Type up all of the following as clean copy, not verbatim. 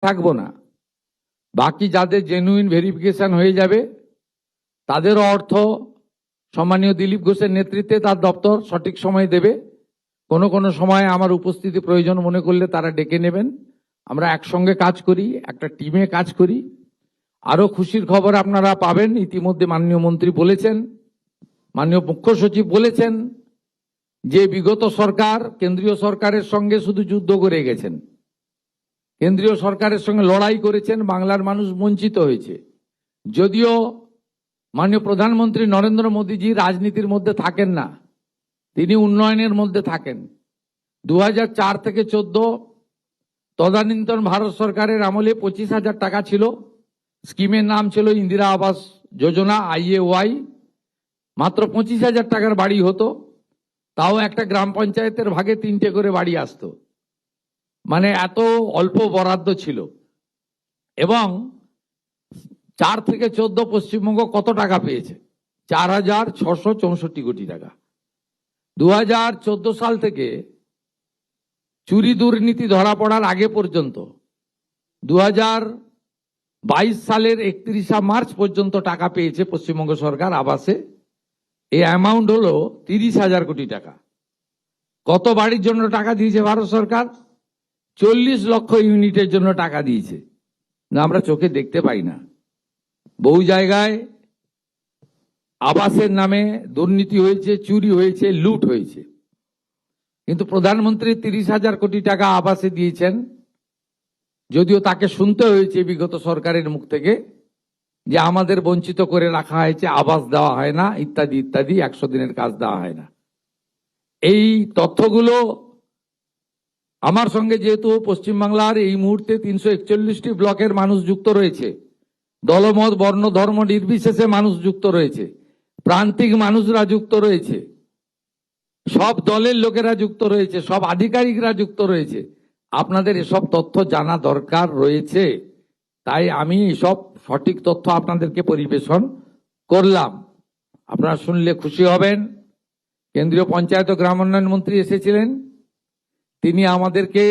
থাকবো না। বাকি যাদের জেনুইন ভেরিফিকেশন হয়ে যাবে তাদেরও অর্থ সম্মানীয় দিলীপ ঘোষের নেতৃত্বে তার দপ্তর সঠিক সময় দেবে। কোনো কোনো সময় আমার উপস্থিতি প্রয়োজন মনে করলে তারা ডেকে নেবেন। আমরা একসঙ্গে কাজ করি, একটা টিমে কাজ করি। আরো খুশির খবর আপনারা পাবেন, ইতিমধ্যে মাননীয় মন্ত্রী বলেছেন, মাননীয় মুখ্য সচিব বলেছেন যে বিগত সরকার কেন্দ্রীয় সরকারের সঙ্গে শুধু যুদ্ধ করে গেছেন, কেন্দ্রীয় সরকারের সঙ্গে লড়াই করেছেন, বাংলার মানুষ বঞ্চিত হয়েছে। যদিও মাননীয় প্রধানমন্ত্রী নরেন্দ্র মোদীজি রাজনীতির মধ্যে থাকেন না, তিনি উন্নয়নের মধ্যে থাকেন। 2004 থেকে 14 তদানীন্তন ভারত সরকারের আমলে 25,000 টাকা ছিল। স্কিমের নাম ছিল ইন্দিরা আবাস যোজনা, IAY। মাত্র 25,000 টাকার বাড়ি হতো, তাও একটা গ্রাম পঞ্চায়েতের ভাগে 3টে করে বাড়ি আসতো। মানে এত অল্প বরাদ্দ ছিল। এবং 4 থেকে 14 পশ্চিমবঙ্গ কত টাকা পেয়েছে? 4,664 কোটি টাকা। 2014 সাল থেকে চুরি দুর্নীতি ধরা পড়ার আগে পর্যন্ত 2022 সালের 31 মার্চ পর্যন্ত টাকা পেয়েছে পশ্চিমবঙ্গ সরকার আবাসে। এই অ্যামাউন্ট হলো 30,000 কোটি টাকা। কত বাড়ির জন্য টাকা দিয়েছে ভারত সরকার? 40 লক্ষ ইউনিটের জন্য টাকা দিয়েছে। না, আমরা চোখে দেখতে পাই না। বহু জায়গায় আবাসের নামে দুর্নীতি হয়েছে, চুরি হয়েছে, লুট হয়েছে। কিন্তু প্রধানমন্ত্রী 30,000 কোটি টাকা আবাসে দিয়েছেন, যদিও তাকে শুনতে হয়েছে বিগত সরকারের মুখ থেকে যে আমাদের বঞ্চিত করে রাখা হয়েছে, আবাস দেওয়া হয় না, ইত্যাদি ইত্যাদি, 100 দিনের কাজ দেওয়া হয় না। এই তথ্যগুলো আমার সঙ্গে, যেহেতু পশ্চিমবাংলার এই মুহূর্তে 341টি ব্লকের মানুষ যুক্ত রয়েছে, দলমত বর্ণ ধর্ম নির্বিশেষে মানুষ যুক্ত রয়েছে, প্রান্তিক মানুষরা যুক্ত রয়েছে, সব দলের লোকেরা যুক্ত রয়েছে, সব আধিকারিকরা যুক্ত রয়েছে। আপনাদের এসব তথ্য জানা দরকার রয়েছে, তাই আমি এসব সঠিক তথ্য আপনাদেরকে পরিবেশন করলাম। আপনারা শুনলে খুশি হবেন। কেন্দ্রীয় পঞ্চায়েত ও গ্রাম উন্নয়ন মন্ত্রী এসেছিলেন, তিনি আমাদেরকে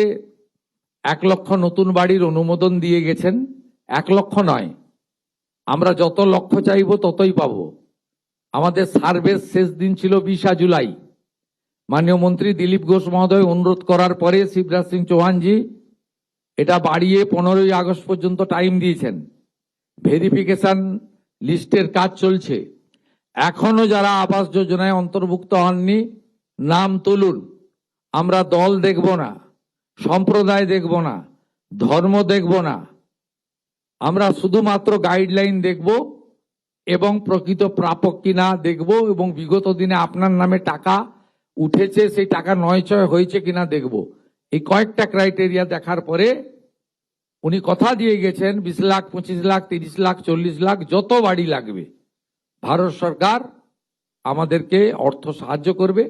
1 লক্ষ নতুন বাড়ির অনুমোদন দিয়ে গেছেন। 1 লক্ষ নয়, আমরা যত লক্ষ চাইব ততই পাব। আমাদের সার্ভের শেষ দিন ছিল 20 জুলাই। মাননীয় মন্ত্রী দিলীপ ঘোষ মহোদয় অনুরোধ করার পরে শিবরাজ সিং চৌহানজি এটা বাড়িয়ে 15ই আগস্ট পর্যন্ত টাইম দিয়েছেন। ভেরিফিকেশন লিস্টের কাজ চলছে। এখনো যারা আবাস যোজনায় অন্তর্ভুক্ত হননি, নাম তুলুন। আমরা দল দেখব না, সম্প্রদায় দেখব না, ধর্ম দেখব না, আমরা শুধুমাত্র গাইডলাইন দেখব এবং প্রকৃত প্রাপক কিনা দেখব, এবং বিগত দিনে আপনার নামে টাকা উঠেছে, সেই টাকা নয়চয় হয়েছে কিনা দেখব। এই কয়েকটা ক্রাইটেরিয়া দেখার পরে উনি কথা দিয়ে গেছেন 20 লাখ, 25 লাখ, 30 লাখ, 40 লাখ, যত বাড়ি লাগবে ভারত সরকার আমাদেরকে অর্থ সাহায্য করবে।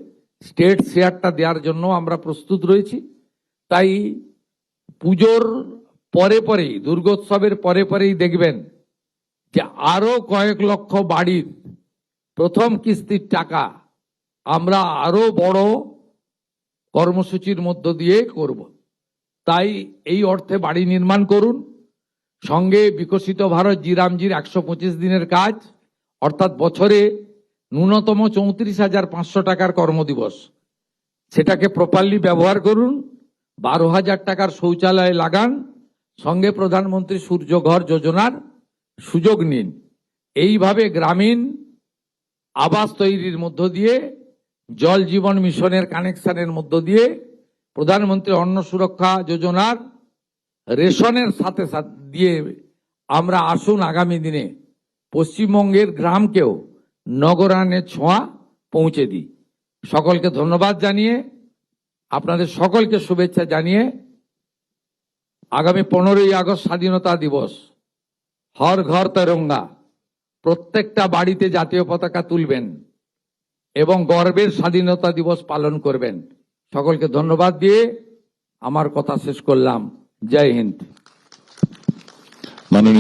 স্টেট শেয়ারটা দেওয়ার জন্য আমরা প্রস্তুত রয়েছি। তাই পুজোর পরে পরেই, দুর্গোৎসবের পরে পরেই দেখবেন যে আরো কয়েক লক্ষ বাড়ির প্রথম কিস্তির টাকা আমরা আরো বড় কর্মসূচির মধ্য দিয়ে করব। তাই এই অর্থে বাড়ি নির্মাণ করুন। সঙ্গে বিকশিত ভারত জিরামজির 125 দিনের কাজ, অর্থাৎ বছরে ন্যূনতম 34,500 টাকার কর্মদিবস, সেটাকে প্রপারলি ব্যবহার করুন। 12,000 টাকার শৌচালয় লাগান। সঙ্গে প্রধানমন্ত্রী সূর্যঘর যোজনার সুযোগ নিন। এইভাবে গ্রামীণ আবাস তৈরির মধ্য দিয়ে, জল জীবন মিশনের কানেকশনের মধ্য দিয়ে, প্রধানমন্ত্রী অন্ন সুরক্ষা যোজনার রেশনের সাথে সাথে দিয়ে আমরা আসুন আগামী দিনে পশ্চিমবঙ্গের গ্রামকেও নগরায়নের ছোঁয়া পৌঁছে দিই। সকলকে ধন্যবাদ জানিয়ে, আপনাদের সকলকে শুভেচ্ছা জানিয়ে, আগামী 15ই আগস্ট স্বাধীনতা দিবস, হর ঘর তেরঙ্গা, প্রত্যেকটা বাড়িতে জাতীয় পতাকা তুলবেন এবং গর্বের স্বাধীনতা দিবস পালন করবেন। সকলকে ধন্যবাদ দিয়ে আমার কথা শেষ করলাম। জয় হিন্দ। মাননীয়